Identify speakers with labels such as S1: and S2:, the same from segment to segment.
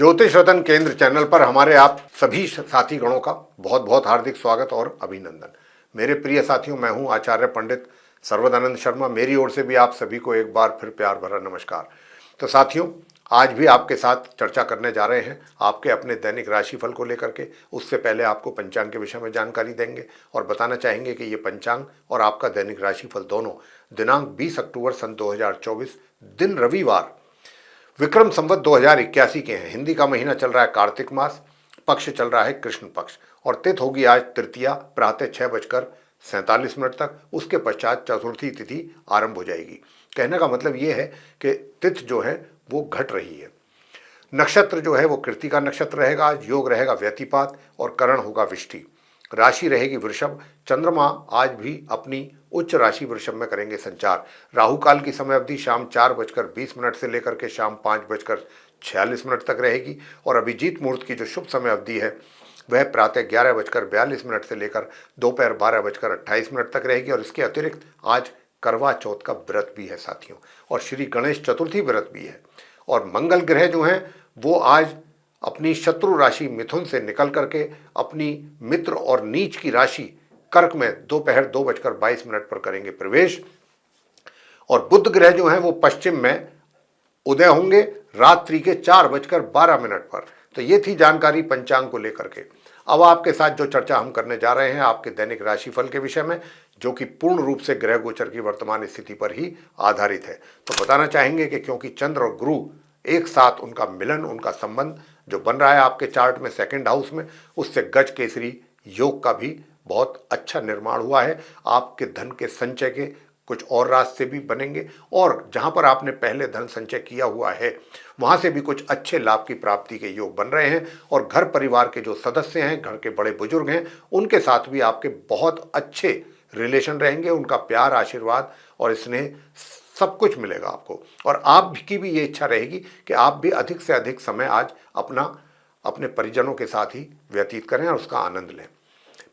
S1: ज्योतिष रतन केंद्र चैनल पर हमारे आप सभी साथी गणों का बहुत बहुत हार्दिक स्वागत और अभिनंदन। मेरे प्रिय साथियों, मैं हूं आचार्य पंडित सर्वदानंद शर्मा। मेरी ओर से भी आप सभी को एक बार फिर प्यार भरा नमस्कार। तो साथियों, आज भी आपके साथ चर्चा करने जा रहे हैं आपके अपने दैनिक राशिफल को लेकर के। उससे पहले आपको पंचांग के विषय में जानकारी देंगे और बताना चाहेंगे कि ये पंचांग और आपका दैनिक राशिफल दोनों दिनांक 20 अक्टूबर सन 2024 दिन रविवार विक्रम संवत 2081 के हैं। हिंदी का महीना चल रहा है कार्तिक मास, पक्ष चल रहा है कृष्ण पक्ष और तिथि होगी आज तृतीया प्रातः 6:47 तक। उसके पश्चात चतुर्थी तिथि आरंभ हो जाएगी। कहने का मतलब ये है कि तिथि जो है वो घट रही है। नक्षत्र जो है वो कृत्तिका नक्षत्र रहेगा। आज योग रहेगा व्यतिपात और करण होगा विष्टि। राशि रहेगी वृषभ। चंद्रमा आज भी अपनी उच्च राशि वृषभ में करेंगे संचार। राहु काल की समय अवधि शाम 4:20 से लेकर के शाम 5:46 तक रहेगी और अभिजीत मुहूर्त की जो शुभ समय अवधि है वह प्रातः 11:42 से लेकर दोपहर 12:28 तक रहेगी। और इसके अतिरिक्त आज करवा चौथ का व्रत भी है साथियों, और श्री गणेश चतुर्थी व्रत भी है। और मंगल ग्रह जो हैं वो आज अपनी शत्रु राशि मिथुन से निकल करके अपनी मित्र और नीच की राशि कर्क में दोपहर 2:22 पर करेंगे प्रवेश। और बुध ग्रह जो है वो पश्चिम में उदय होंगे रात्रि के 4:12 पर। तो ये थी जानकारी पंचांग को लेकर के। अब आपके साथ जो चर्चा हम करने जा रहे हैं आपके दैनिक राशिफल के विषय में, जो कि पूर्ण रूप से ग्रह गोचर की वर्तमान स्थिति पर ही आधारित है। तो बताना चाहेंगे कि क्योंकि चंद्र और गुरु एक साथ उनका मिलन, उनका संबंध जो बन रहा है आपके चार्ट में सेकंड हाउस में, उससे गज केसरी योग का भी बहुत अच्छा निर्माण हुआ है। आपके धन के संचय के कुछ और रास्ते भी बनेंगे और जहां पर आपने पहले धन संचय किया हुआ है वहां से भी कुछ अच्छे लाभ की प्राप्ति के योग बन रहे हैं। और घर परिवार के जो सदस्य हैं, घर के बड़े बुजुर्ग हैं, उनके साथ भी आपके बहुत अच्छे रिलेशन रहेंगे। उनका प्यार, आशीर्वाद और स्नेह सब कुछ मिलेगा आपको। और आपकी भी ये इच्छा रहेगी कि आप भी अधिक से अधिक समय आज अपने परिजनों के साथ ही व्यतीत करें और उसका आनंद लें।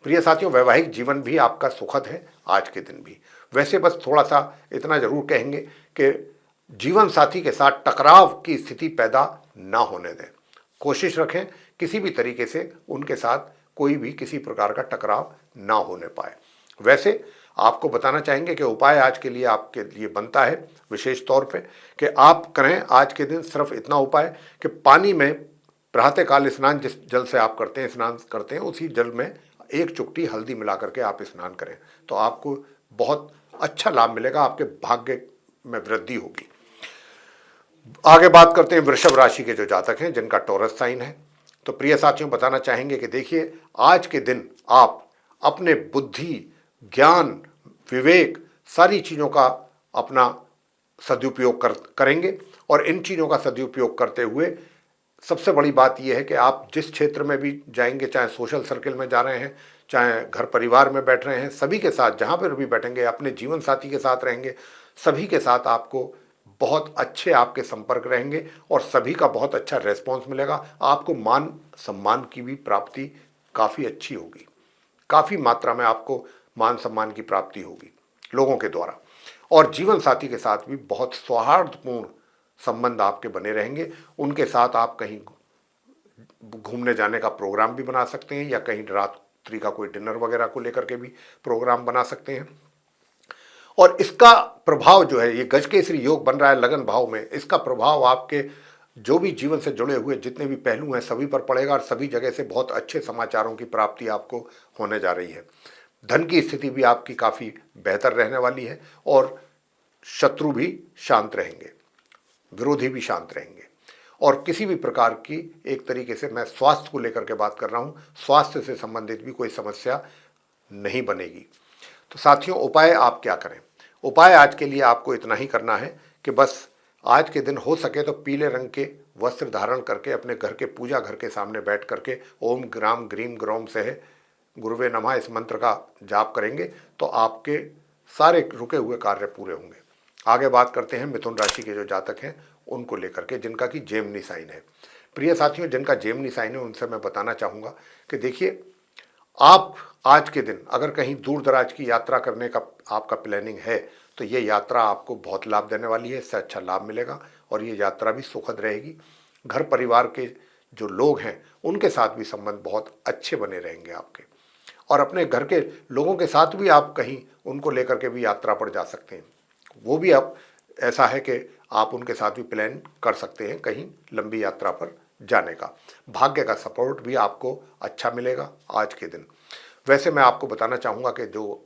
S1: प्रिय साथियों, वैवाहिक जीवन भी आपका सुखद है आज के दिन भी। वैसे बस थोड़ा सा इतना जरूर कहेंगे कि जीवन साथी के साथ टकराव की स्थिति पैदा ना होने दें। कोशिश रखें किसी भी तरीके से उनके साथ कोई भी किसी प्रकार का टकराव ना होने पाए। वैसे आपको बताना चाहेंगे कि उपाय आज के लिए आपके लिए बनता है विशेष तौर पे कि आप करें आज के दिन सिर्फ इतना उपाय कि पानी में प्रातःकाल स्नान, जिस जल से आप करते हैं स्नान करते हैं, उसी जल में एक चुटकी हल्दी मिला करके आप स्नान करें तो आपको बहुत अच्छा लाभ मिलेगा, आपके भाग्य में वृद्धि होगी। आगे बात करते हैं वृषभ राशि के जो जातक हैं जिनका टॉरस साइन है। तो प्रिय साथियों, बताना चाहेंगे कि देखिए, आज के दिन आप अपने बुद्धि, ज्ञान, विवेक, सारी चीज़ों का अपना सदुपयोग करेंगे। और इन चीज़ों का सदुपयोग करते हुए सबसे बड़ी बात यह है कि आप जिस क्षेत्र में भी जाएंगे, चाहे सोशल सर्किल में जा रहे हैं, चाहे घर परिवार में बैठ रहे हैं, सभी के साथ जहाँ पर भी बैठेंगे, अपने जीवन साथी के साथ रहेंगे, सभी के साथ आपको बहुत अच्छे आपके संपर्क रहेंगे और सभी का बहुत अच्छा रेस्पॉन्स मिलेगा। आपको मान सम्मान की भी प्राप्ति काफ़ी अच्छी होगी। काफ़ी मात्रा में आपको मान सम्मान की प्राप्ति होगी लोगों के द्वारा। और जीवन साथी के साथ भी बहुत सौहार्दपूर्ण संबंध आपके बने रहेंगे। उनके साथ आप कहीं घूमने जाने का प्रोग्राम भी बना सकते हैं या कहीं रात्रि का कोई डिनर वगैरह को लेकर के भी प्रोग्राम बना सकते हैं। और इसका प्रभाव जो है, ये गजकेसरी योग बन रहा है लगन भाव में, इसका प्रभाव आपके जो भी जीवन से जुड़े हुए जितने भी पहलू हैं सभी पर पड़ेगा और सभी जगह से बहुत अच्छे समाचारों की प्राप्ति आपको होने जा रही है। धन की स्थिति भी आपकी काफ़ी बेहतर रहने वाली है और शत्रु भी शांत रहेंगे, विरोधी भी शांत रहेंगे। और किसी भी प्रकार की, एक तरीके से मैं स्वास्थ्य को लेकर के बात कर रहा हूँ, स्वास्थ्य से संबंधित भी कोई समस्या नहीं बनेगी। तो साथियों, उपाय आप क्या करें? उपाय आज के लिए आपको इतना ही करना है कि बस आज के दिन हो सके तो पीले रंग के वस्त्र धारण करके अपने घर के पूजा घर के सामने बैठ करके ओम ग्राम ग्रीम ग्रोम सह गुरुवे नमः इस मंत्र का जाप करेंगे तो आपके सारे रुके हुए कार्य पूरे होंगे। आगे बात करते हैं मिथुन राशि के जो जातक हैं उनको लेकर के, जिनका कि जेमिनी साइन है। प्रिय साथियों, जिनका जेमिनी साइन है उनसे मैं बताना चाहूँगा कि देखिए, आप आज के दिन अगर कहीं दूर दराज की यात्रा करने का आपका प्लानिंग है तो ये यात्रा आपको बहुत लाभ देने वाली है, इससे अच्छा लाभ मिलेगा और ये यात्रा भी सुखद रहेगी। घर परिवार के जो लोग हैं उनके साथ भी संबंध बहुत अच्छे बने रहेंगे आपके। और अपने घर के लोगों के साथ भी आप कहीं उनको लेकर के भी यात्रा पर जा सकते हैं। वो भी आप ऐसा है कि आप उनके साथ भी प्लान कर सकते हैं कहीं लंबी यात्रा पर जाने का। भाग्य का सपोर्ट भी आपको अच्छा मिलेगा आज के दिन। वैसे मैं आपको बताना चाहूँगा कि जो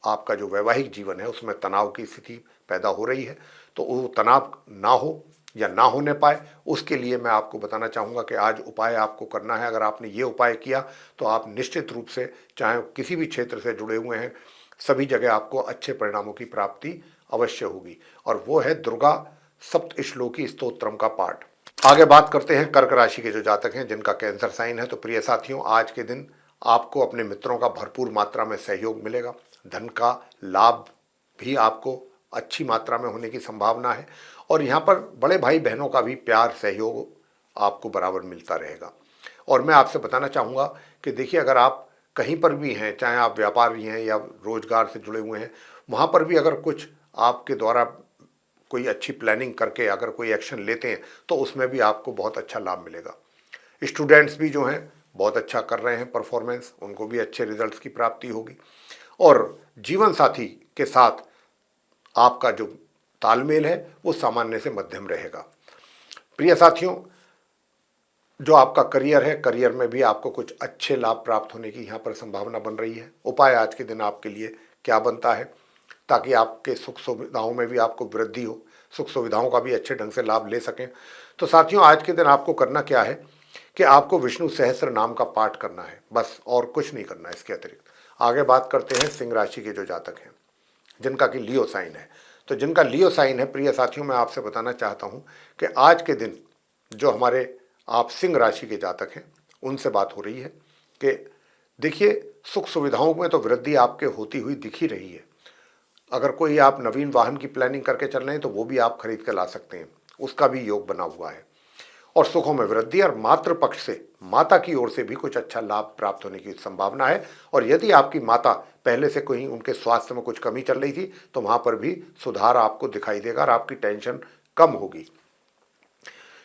S1: आपका जो वैवाहिक जीवन है उसमें तनाव की स्थिति पैदा हो रही है, तो वो तनाव ना हो या ना होने पाए उसके लिए मैं आपको बताना चाहूँगा कि आज उपाय आपको करना है। अगर आपने ये उपाय किया तो आप निश्चित रूप से, चाहे किसी भी क्षेत्र से जुड़े हुए हैं, सभी जगह आपको अच्छे परिणामों की प्राप्ति अवश्य होगी। और वो है दुर्गा सप्तश्लोकी स्तोत्रम का पाठ। आगे बात करते हैं कर्क राशि के जो जातक हैं जिनका कैंसर साइन है। तो प्रिय साथियों, आज के दिन आपको अपने मित्रों का भरपूर मात्रा में सहयोग मिलेगा। धन का लाभ भी आपको अच्छी मात्रा में होने की संभावना है। और यहाँ पर बड़े भाई बहनों का भी प्यार सहयोग आपको बराबर मिलता रहेगा। और मैं आपसे बताना चाहूँगा कि देखिए, अगर आप कहीं पर भी हैं, चाहे आप व्यापारी हैं या रोजगार से जुड़े हुए हैं, वहाँ पर भी अगर कुछ आपके द्वारा कोई अच्छी प्लानिंग करके अगर कोई एक्शन लेते हैं तो उसमें भी आपको बहुत अच्छा लाभ मिलेगा। स्टूडेंट्स भी जो हैं बहुत अच्छा कर रहे हैं परफॉर्मेंस, उनको भी अच्छे रिजल्ट्स की प्राप्ति होगी। और जीवन साथी के साथ आपका जो तालमेल है वो सामान्य से मध्यम रहेगा। प्रिय साथियों, जो आपका करियर है, करियर में भी आपको कुछ अच्छे लाभ प्राप्त होने की यहाँ पर संभावना बन रही है। उपाय आज के दिन आपके लिए क्या बनता है ताकि आपके सुख सुविधाओं में भी आपको वृद्धि हो, सुख सुविधाओं का भी अच्छे ढंग से लाभ ले सकें? तो साथियों, आज के दिन आपको करना क्या है कि आपको विष्णु सहस्त्र नाम का पाठ करना है, बस, और कुछ नहीं करना है इसके अतिरिक्त। आगे बात करते हैं सिंह राशि के जो जातक हैं जिनका कि लियो साइन है। तो जिनका लियो साइन है, प्रिय साथियों, मैं आपसे बताना चाहता हूं कि आज के दिन जो हमारे आप सिंह राशि के जातक हैं उनसे बात हो रही है कि देखिए, सुख सुविधाओं में तो वृद्धि आपके होती हुई दिख ही रही है। अगर कोई आप नवीन वाहन की प्लानिंग करके चल रहे हैं तो वो भी आप खरीद कर ला सकते हैं, उसका भी योग बना हुआ है। और सुखों में वृद्धि और मातृ पक्ष से माता की ओर से भी कुछ अच्छा लाभ प्राप्त होने की संभावना है। और यदि आपकी माता पहले से कोई उनके स्वास्थ्य में कुछ कमी चल रही थी तो वहां पर भी सुधार आपको दिखाई देगा और आपकी टेंशन कम होगी।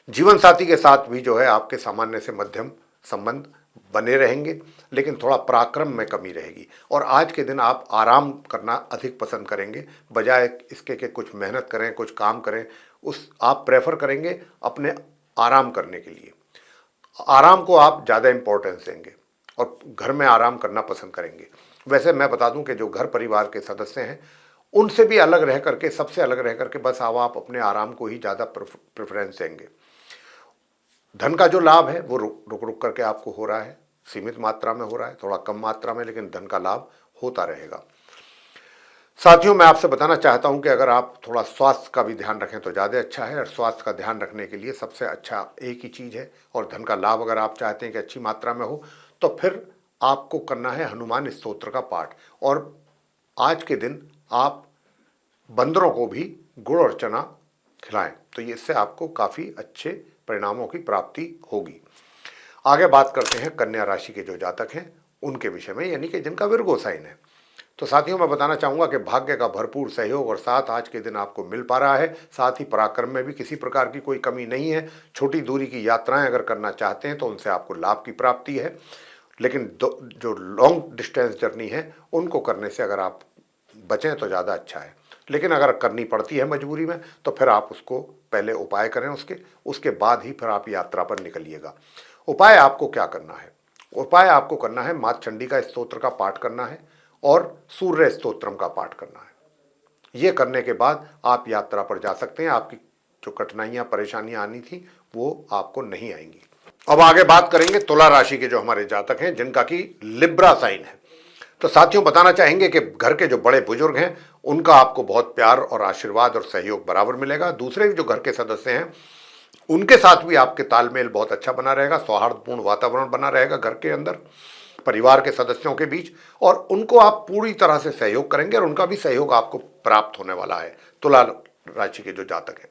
S1: जीवन साथी के साथ भी जो है आपके सामान्य से मध्यम संबंध बने रहेंगे, लेकिन थोड़ा पराक्रम में कमी रहेगी। और आज के दिन आप आराम करना अधिक पसंद करेंगे, बजाय इसके कि कुछ मेहनत करें, कुछ काम करें। उस आप प्रेफर करेंगे अपने आराम करने के लिए। आराम को आप ज़्यादा इंपॉर्टेंस देंगे और घर में आराम करना पसंद करेंगे। वैसे मैं बता दूं कि जो घर परिवार के सदस्य हैं उनसे भी अलग रह करके, सबसे अलग रह करके, बस आप अपने आराम को ही ज़्यादा प्रेफरेंस देंगे। धन का जो लाभ है वो रुक रुक करके आपको हो रहा है, सीमित मात्रा में हो रहा है, थोड़ा कम मात्रा में, लेकिन धन का लाभ होता रहेगा। साथियों, मैं आपसे बताना चाहता हूं कि अगर आप थोड़ा स्वास्थ्य का भी ध्यान रखें तो ज़्यादा अच्छा है। और स्वास्थ्य का ध्यान रखने के लिए सबसे अच्छा एक ही चीज़ है, और धन का लाभ अगर आप चाहते हैं कि अच्छी मात्रा में हो तो फिर आपको करना है हनुमान स्तोत्र का पाठ। और आज के दिन आप बंदरों को भी गुड़ और चना खिलाएं, तो इससे आपको काफ़ी अच्छे परिणामों की प्राप्ति होगी। आगे बात करते हैं कन्या राशि के जो जातक हैं उनके विषय में, यानी कि जिनका विर्गो साइन है। तो साथियों, मैं बताना चाहूँगा कि भाग्य का भरपूर सहयोग और साथ आज के दिन आपको मिल पा रहा है। साथ ही पराक्रम में भी किसी प्रकार की कोई कमी नहीं है। छोटी दूरी की यात्राएं अगर करना चाहते हैं तो उनसे आपको लाभ की प्राप्ति है, लेकिन जो लॉन्ग डिस्टेंस जर्नी है उनको करने से अगर आप बचें तो ज़्यादा अच्छा है। लेकिन अगर करनी पड़ती है मजबूरी में तो फिर आप उसको पहले उपाय करें, उसके बाद ही फिर आप यात्रा पर निकलिएगा। उपाय आपको क्या करना है? उपाय आपको करना है माँ चंडी का स्तोत्र का पाठ करना है और सूर्य स्तोत्रम का पाठ करना है। ये करने के बाद आप यात्रा पर जा सकते हैं। आपकी जो कठिनाइयां परेशानियां आनी थी वो आपको नहीं आएंगी। अब आगे बात करेंगे तुला राशि के जो हमारे जातक हैं जिनका कि लिब्रा साइन है। तो साथियों, बताना चाहेंगे कि घर के जो बड़े बुजुर्ग हैं उनका आपको बहुत प्यार और आशीर्वाद और सहयोग बराबर मिलेगा। दूसरे जो घर के सदस्य हैं उनके साथ भी आपके तालमेल बहुत अच्छा बना रहेगा, सौहार्दपूर्ण वातावरण बना रहेगा घर के अंदर, परिवार के सदस्यों के बीच, और उनको आप पूरी तरह से सहयोग करेंगे और उनका भी सहयोग आपको प्राप्त होने वाला है, तुला राशि के जो जातक हैं।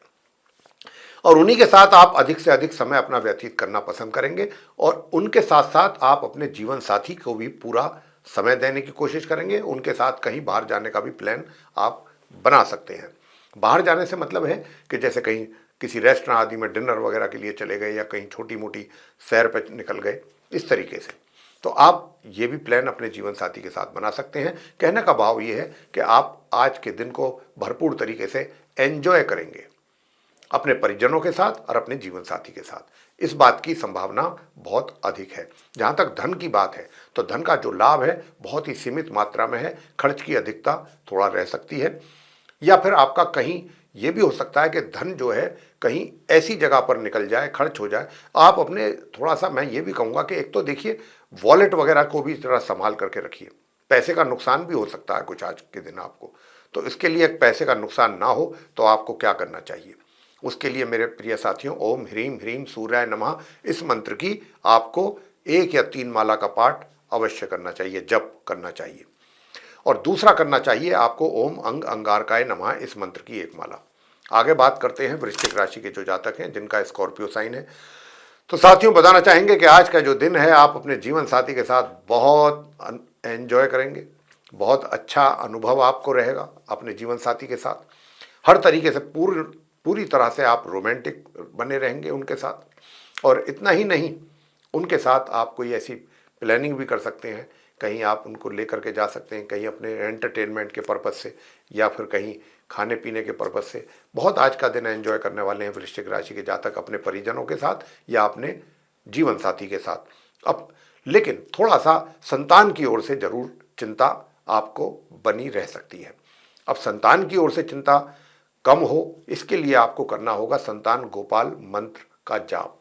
S1: और उन्हीं के साथ आप अधिक से अधिक समय अपना व्यतीत करना पसंद करेंगे और उनके साथ साथ आप अपने जीवन साथी को भी पूरा समय देने की कोशिश करेंगे। उनके साथ कहीं बाहर जाने का भी प्लान आप बना सकते हैं। बाहर जाने से मतलब है कि जैसे कहीं किसी रेस्टोरेंट आदि में डिनर वगैरह के लिए चले गए या कहीं छोटी मोटी सैर पर निकल गए, इस तरीके से। तो आप ये भी प्लान अपने जीवन साथी के साथ बना सकते हैं। कहने का भाव ये है कि आप आज के दिन को भरपूर तरीके से एंजॉय करेंगे अपने परिजनों के साथ और अपने जीवन साथी के साथ। इस बात की संभावना बहुत अधिक है। जहाँ तक धन की बात है तो धन का जो लाभ है बहुत ही सीमित मात्रा में है। खर्च की अधिकता थोड़ा रह सकती है, या फिर आपका कहीं ये भी हो सकता है कि धन जो है कहीं ऐसी जगह पर निकल जाए, खर्च हो जाए। आप अपने थोड़ा सा, मैं ये भी कहूँगा कि एक तो देखिए वॉलेट वगैरह को भी जरा संभाल करके रखिए। पैसे का नुकसान भी हो सकता है कुछ आज के दिन आपको, तो इसके लिए पैसे का नुकसान ना हो तो आपको क्या करना चाहिए, उसके लिए मेरे प्रिय साथियों, ओम ह्रीम ह्रीम सूर्याय नमः इस मंत्र की आपको 1 या 3 माला का पाठ अवश्य करना चाहिए, जप करना चाहिए। और दूसरा करना चाहिए आपको ओम अंग अंगारकाय नमः इस मंत्र की 1 माला। आगे बात करते हैं वृश्चिक राशि के जो जातक हैं जिनका स्कॉर्पियो साइन है। तो साथियों, बताना चाहेंगे कि आज का जो दिन है आप अपने जीवन साथी के साथ बहुत एंजॉय करेंगे। बहुत अच्छा अनुभव आपको रहेगा अपने जीवन साथी के साथ। हर तरीके से पूरी तरह से आप रोमांटिक बने रहेंगे उनके साथ। और इतना ही नहीं, उनके साथ आप कोई ऐसी प्लानिंग भी कर सकते हैं, कहीं आप उनको लेकर के जा सकते हैं, कहीं अपने एंटरटेनमेंट के पर्पज़ से या फिर कहीं खाने पीने के पर्पज़ से। बहुत आज का दिन एंजॉय करने वाले हैं वृश्चिक राशि के जातक अपने परिजनों के साथ या अपने जीवन साथी के साथ। अब लेकिन थोड़ा सा संतान की ओर से जरूर चिंता आपको बनी रह सकती है। अब संतान की ओर से चिंता कम हो, इसके लिए आपको करना होगा संतान गोपाल मंत्र का जाप।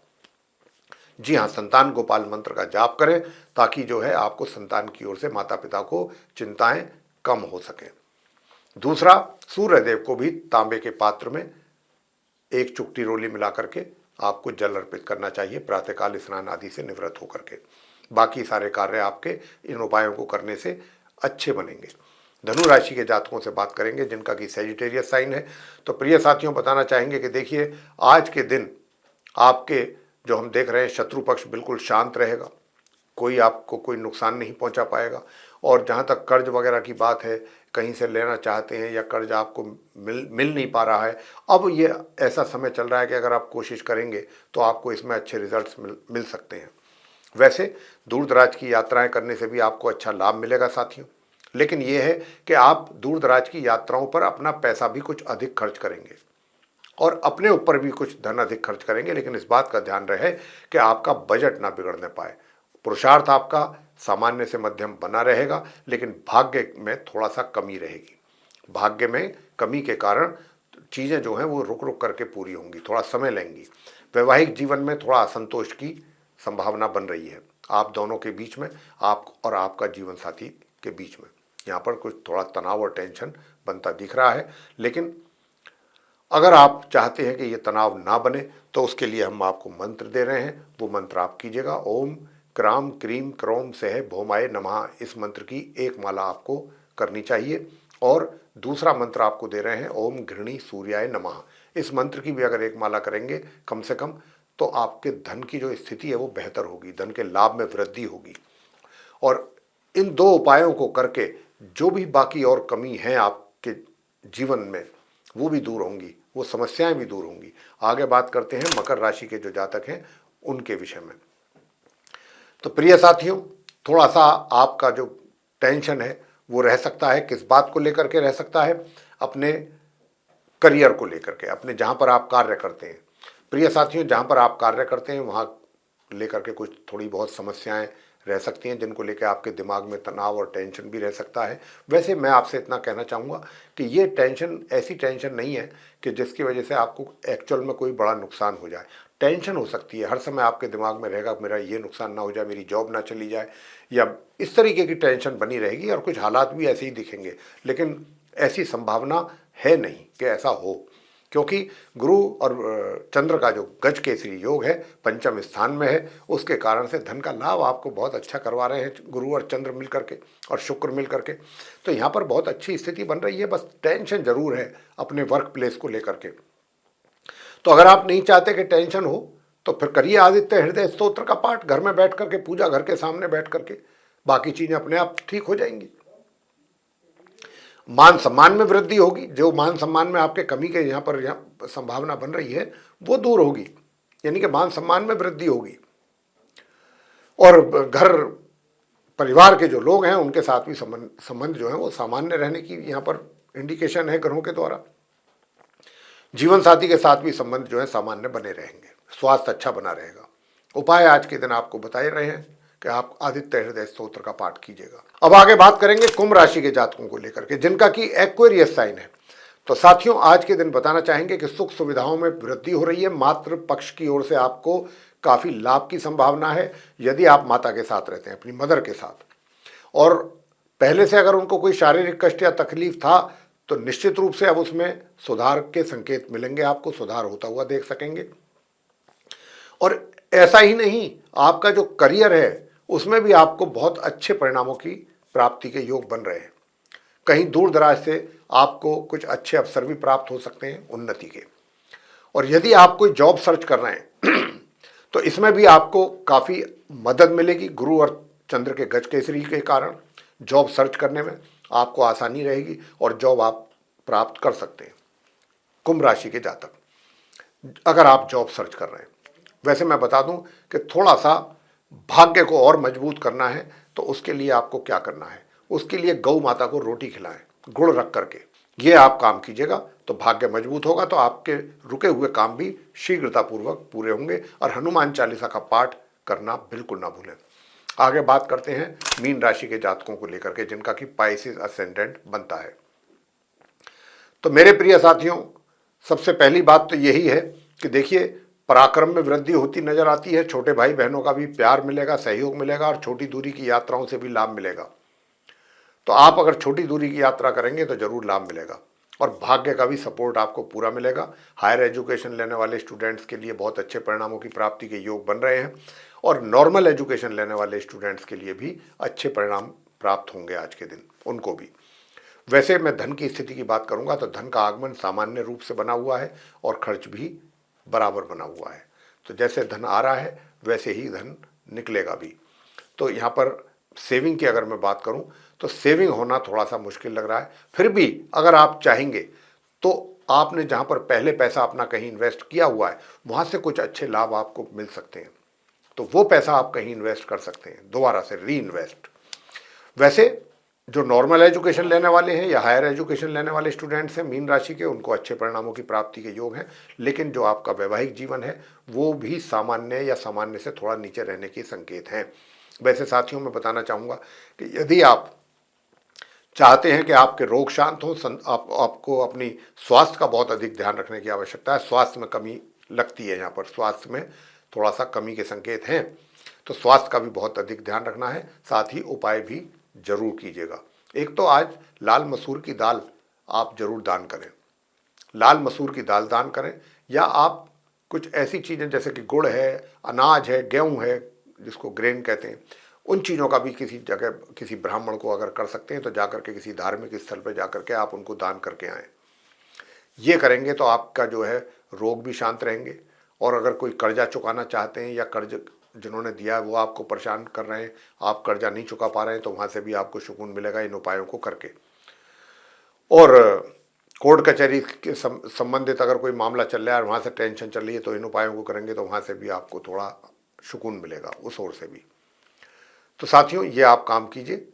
S1: जी हाँ, संतान गोपाल मंत्र का जाप करें ताकि जो है आपको संतान की ओर से माता पिता को चिंताएं कम हो सके। दूसरा, सूर्यदेव को भी तांबे के पात्र में 1 चुटकी रोली मिला करके आपको जल अर्पित करना चाहिए प्रातःकाल स्नान आदि से निवृत्त होकर के। बाकी सारे कार्य आपके इन उपायों को करने से अच्छे बनेंगे। धनु राशि के जातकों से बात करेंगे जिनका कि सैजिटेरियस साइन है। तो प्रिय साथियों, बताना चाहेंगे कि देखिए आज के दिन आपके जो हम देख रहे हैं शत्रु पक्ष बिल्कुल शांत रहेगा, कोई आपको कोई नुकसान नहीं पहुंचा पाएगा। और जहां तक कर्ज वगैरह की बात है, कहीं से लेना चाहते हैं या कर्ज आपको मिल नहीं पा रहा है, अब ये ऐसा समय चल रहा है कि अगर आप कोशिश करेंगे तो आपको इसमें अच्छे रिजल्ट्स मिल सकते हैं। वैसे दूर दराज की यात्राएं करने से भी आपको अच्छा लाभ मिलेगा साथियों, लेकिन यह है कि आप दूर दराज की यात्राओं पर अपना पैसा भी कुछ अधिक खर्च करेंगे और अपने ऊपर भी कुछ धन अधिक खर्च करेंगे, लेकिन इस बात का ध्यान रहे कि आपका बजट ना बिगड़ने पाए। पुरुषार्थ आपका सामान्य से मध्यम बना रहेगा, लेकिन भाग्य में थोड़ा सा कमी रहेगी। भाग्य में कमी के कारण चीज़ें जो हैं वो रुक रुक करके पूरी होंगी, थोड़ा समय लेंगी। वैवाहिक जीवन में थोड़ा असंतोष की संभावना बन रही है आप दोनों के बीच में, आप और आपका जीवन साथी के बीच में। यहाँ पर कुछ थोड़ा तनाव और टेंशन बनता दिख रहा है, लेकिन अगर आप चाहते हैं कि ये तनाव ना बने तो उसके लिए हम आपको मंत्र दे रहे हैं। वो मंत्र आप कीजिएगा, ओम क्राम क्रीम क्रोम सह भौमाय नमः इस मंत्र की 1 माला आपको करनी चाहिए। और दूसरा मंत्र आपको दे रहे हैं ओम घृणी सूर्याय नमः। इस मंत्र की भी अगर 1 माला करेंगे कम से कम, तो आपके धन की जो स्थिति है वो बेहतर होगी, धन के लाभ में वृद्धि होगी। और इन 2 उपायों को करके जो भी बाकी और कमी है आपके जीवन में वो भी दूर होंगी, वो समस्याएं भी दूर होंगी। आगे बात करते हैं मकर राशि के जो जातक हैं उनके विषय में। तो प्रिय साथियों, थोड़ा सा आपका जो टेंशन है वो रह सकता है। किस बात को लेकर के रह सकता है? अपने करियर को लेकर के, अपने जहाँ पर आप कार्य करते हैं। प्रिय साथियों, जहाँ पर आप कार्य करते हैं वहाँ लेकर के कुछ थोड़ी बहुत समस्याएं रह सकती हैं, जिनको लेकर आपके दिमाग में तनाव और टेंशन भी रह सकता है। वैसे मैं आपसे इतना कहना चाहूँगा कि ये टेंशन ऐसी टेंशन नहीं है कि जिसकी वजह से आपको एक्चुअल में कोई बड़ा नुकसान हो जाए। टेंशन हो सकती है, हर समय आपके दिमाग में रहेगा मेरा ये नुकसान ना हो जाए, मेरी जॉब ना चली जाए, या इस तरीके की टेंशन बनी रहेगी। और कुछ हालात भी ऐसे ही दिखेंगे, लेकिन ऐसी संभावना है नहीं कि ऐसा हो, क्योंकि गुरु और चंद्र का जो गज केसरी योग है पंचम स्थान में है, उसके कारण से धन का लाभ आपको बहुत अच्छा करवा रहे हैं गुरु और चंद्र मिल करके और शुक्र मिल करके। तो यहाँ पर बहुत अच्छी स्थिति बन रही है, बस टेंशन जरूर है अपने वर्क प्लेस को लेकर के। तो अगर आप नहीं चाहते कि टेंशन हो तो फिर करिए आदित्य हृदय स्तोत्र का पाठ घर में बैठ करके, पूजा घर के सामने बैठ करके, बाकी चीजें अपने आप ठीक हो जाएंगी। मान सम्मान में वृद्धि होगी। जो मान सम्मान में आपके कमी के यहाँ पर संभावना बन रही है वो दूर होगी, यानी कि मान सम्मान में वृद्धि होगी। और घर परिवार के जो लोग हैं उनके साथ भी संबंध जो है वो सामान्य रहने की यहाँ पर इंडिकेशन है ग्रहों के द्वारा। जीवन साथी के साथ भी संबंध जो है सामान्य बने रहेंगे, स्वास्थ्य अच्छा बना रहेगा। उपाय आज के दिन आपको बताए रहे हैं कि आप आदित्य हृदय स्तोत्र का पाठ कीजिएगा। अब आगे बात करेंगे कुंभ राशि के जातकों को लेकर के, जिनका कि एक्वेरियस साइन है। तो साथियों, आज के दिन बताना चाहेंगे कि सुख सुविधाओं में वृद्धि हो रही है। मातृ पक्ष की ओर से आपको काफी लाभ की संभावना है, यदि आप माता के साथ रहते हैं, अपनी मदर के साथ। और पहले से अगर उनको कोई शारीरिक कष्ट या तकलीफ था तो निश्चित रूप से अब उसमें सुधार के संकेत मिलेंगे, आपको सुधार होता हुआ देख सकेंगे। और ऐसा ही नहीं, आपका जो करियर है उसमें भी आपको बहुत अच्छे परिणामों की प्राप्ति के योग बन रहे हैं। कहीं दूर दराज से आपको कुछ अच्छे अवसर भी प्राप्त हो सकते हैं उन्नति के। और यदि आप कोई जॉब सर्च कर रहे हैं तो इसमें भी आपको काफी मदद मिलेगी। गुरु और चंद्र के गज केसरी के कारण जॉब सर्च करने में आपको आसानी रहेगी और जॉब आप प्राप्त कर सकते हैं। कुंभ राशि के जातक, अगर आप जॉब सर्च कर रहे हैं, वैसे मैं बता दूं कि थोड़ा सा भाग्य को और मजबूत करना है तो उसके लिए आपको क्या करना है, उसके लिए गौ माता को रोटी खिलाएं गुड़ रख करके, ये आप काम कीजिएगा तो भाग्य मजबूत होगा। तो आपके रुके हुए काम भी शीघ्रतापूर्वक पूरे होंगे। और हनुमान चालीसा का पाठ करना बिल्कुल ना भूलें। आगे बात करते हैं मीन राशि के जातकों को लेकर के, जिनका कि पाइसेस असेंडेंट बनता है। तो मेरे प्रिय साथियों, सबसे पहली बात तो यही है कि देखिए, पराक्रम में वृद्धि होती नजर आती है। छोटे भाई बहनों का भी प्यार मिलेगा, सहयोग मिलेगा और छोटी दूरी की यात्राओं से भी लाभ मिलेगा। तो आप अगर छोटी दूरी की यात्रा करेंगे तो जरूर लाभ मिलेगा। और भाग्य का भी सपोर्ट आपको पूरा मिलेगा। हायर एजुकेशन लेने वाले स्टूडेंट्स के लिए बहुत अच्छे परिणामों की प्राप्ति के योग बन रहे हैं। और नॉर्मल एजुकेशन लेने वाले स्टूडेंट्स के लिए भी अच्छे परिणाम प्राप्त होंगे आज के दिन, उनको भी। वैसे मैं धन की स्थिति की बात करूंगा तो धन का आगमन सामान्य रूप से बना हुआ है और खर्च भी बराबर बना हुआ है। तो जैसे धन आ रहा है वैसे ही धन निकलेगा भी। तो यहाँ पर सेविंग की अगर मैं बात करूं तो सेविंग होना थोड़ा सा मुश्किल लग रहा है। फिर भी अगर आप चाहेंगे तो आपने जहां पर पहले पैसा अपना कहीं इन्वेस्ट किया हुआ है वहां से कुछ अच्छे लाभ आपको मिल सकते हैं, तो वो पैसा आप कहीं इन्वेस्ट कर सकते हैं, दोबारा से री इन्वेस्ट। वैसे जो नॉर्मल एजुकेशन लेने वाले हैं या हायर एजुकेशन लेने वाले स्टूडेंट्स हैं मीन राशि के, उनको अच्छे परिणामों की प्राप्ति के योग हैं। लेकिन जो आपका वैवाहिक जीवन है वो भी सामान्य या सामान्य से थोड़ा नीचे रहने के संकेत हैं। वैसे साथियों, मैं बताना चाहूँगा कि यदि आप चाहते हैं कि आपके रोग शांत हों, आपको अपनी स्वास्थ्य का बहुत अधिक ध्यान रखने की आवश्यकता है। स्वास्थ्य में कमी लगती है, यहाँ पर स्वास्थ्य में थोड़ा सा कमी के संकेत हैं, तो स्वास्थ्य का भी बहुत अधिक ध्यान रखना है। साथ ही उपाय भी जरूर कीजिएगा। एक तो आज लाल मसूर की दाल आप जरूर दान करें, लाल मसूर की दाल दान करें। या आप कुछ ऐसी चीज़ें जैसे कि गुड़ है, अनाज है, गेहूँ है, जिसको ग्रेन कहते हैं, उन चीज़ों का भी किसी जगह किसी ब्राह्मण को अगर कर सकते हैं तो जाकर के किसी धार्मिक स्थल पर जाकर के आप उनको दान करके आएँ। ये करेंगे तो आपका जो है रोग भी शांत रहेंगे। और अगर कोई कर्जा चुकाना चाहते हैं या कर्ज जिन्होंने दिया है वो आपको परेशान कर रहे हैं, आप कर्जा नहीं चुका पा रहे हैं, तो वहाँ से भी आपको सुकून मिलेगा इन उपायों को करके। और कोर्ट कचहरी के संबंधित अगर कोई मामला चल रहा है और वहाँ से टेंशन चल रही है तो इन उपायों को करेंगे तो वहाँ से भी आपको थोड़ा सुकून मिलेगा, उस ओर से भी। तो साथियों, ये आप काम कीजिए,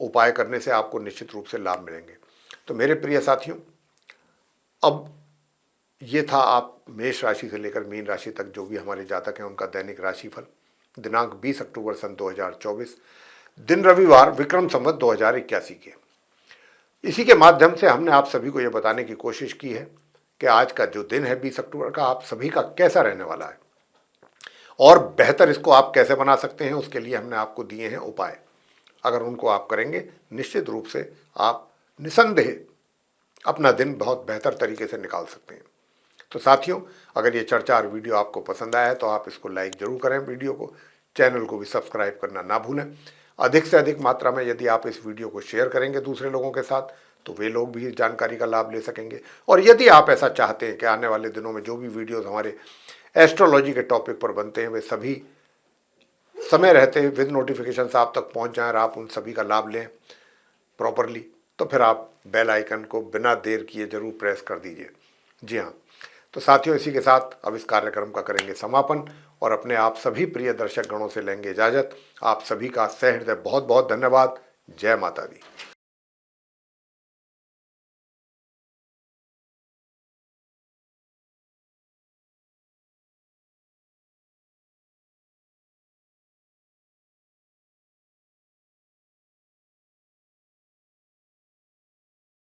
S1: उपाय करने से आपको निश्चित रूप से लाभ मिलेंगे। तो मेरे प्रिय साथियों, अब ये था आप मेष राशि से लेकर मीन राशि तक जो भी हमारे जातक हैं उनका दैनिक राशिफल दिनांक 20 अक्टूबर सन 2024, दिन रविवार, विक्रम संवत 2081 के। इसी के माध्यम से हमने आप सभी को यह बताने की कोशिश की है कि आज का जो दिन है 20 अक्टूबर का, आप सभी का कैसा रहने वाला है और बेहतर इसको आप कैसे बना सकते हैं, उसके लिए हमने आपको दिए हैं उपाय। अगर उनको आप करेंगे निश्चित रूप से आप निसंदेह अपना दिन बहुत बेहतर तरीके से निकाल सकते हैं। तो साथियों, अगर ये चर्चा और वीडियो आपको पसंद आया है तो आप इसको लाइक जरूर करें, वीडियो को, चैनल को भी सब्सक्राइब करना ना भूलें। अधिक से अधिक मात्रा में यदि आप इस वीडियो को शेयर करेंगे दूसरे लोगों के साथ तो वे लोग भी इस जानकारी का लाभ ले सकेंगे। और यदि आप ऐसा चाहते हैं कि आने वाले दिनों में जो भी वीडियोज़ हमारे एस्ट्रोलॉजी के टॉपिक पर बनते हैं वे सभी समय रहते विद नोटिफिकेशन आप तक पहुँच जाएँ और आप उन सभी का लाभ लें प्रॉपरली, तो फिर आप बेल आइकन को बिना देर किए जरूर प्रेस कर दीजिए। जी हाँ, तो साथियों, इसी के साथ अब इस कार्यक्रम का करेंगे समापन और अपने आप सभी प्रिय दर्शक गणों से लेंगे इजाजत। आप सभी का सहृदय बहुत बहुत धन्यवाद। जय माता दी।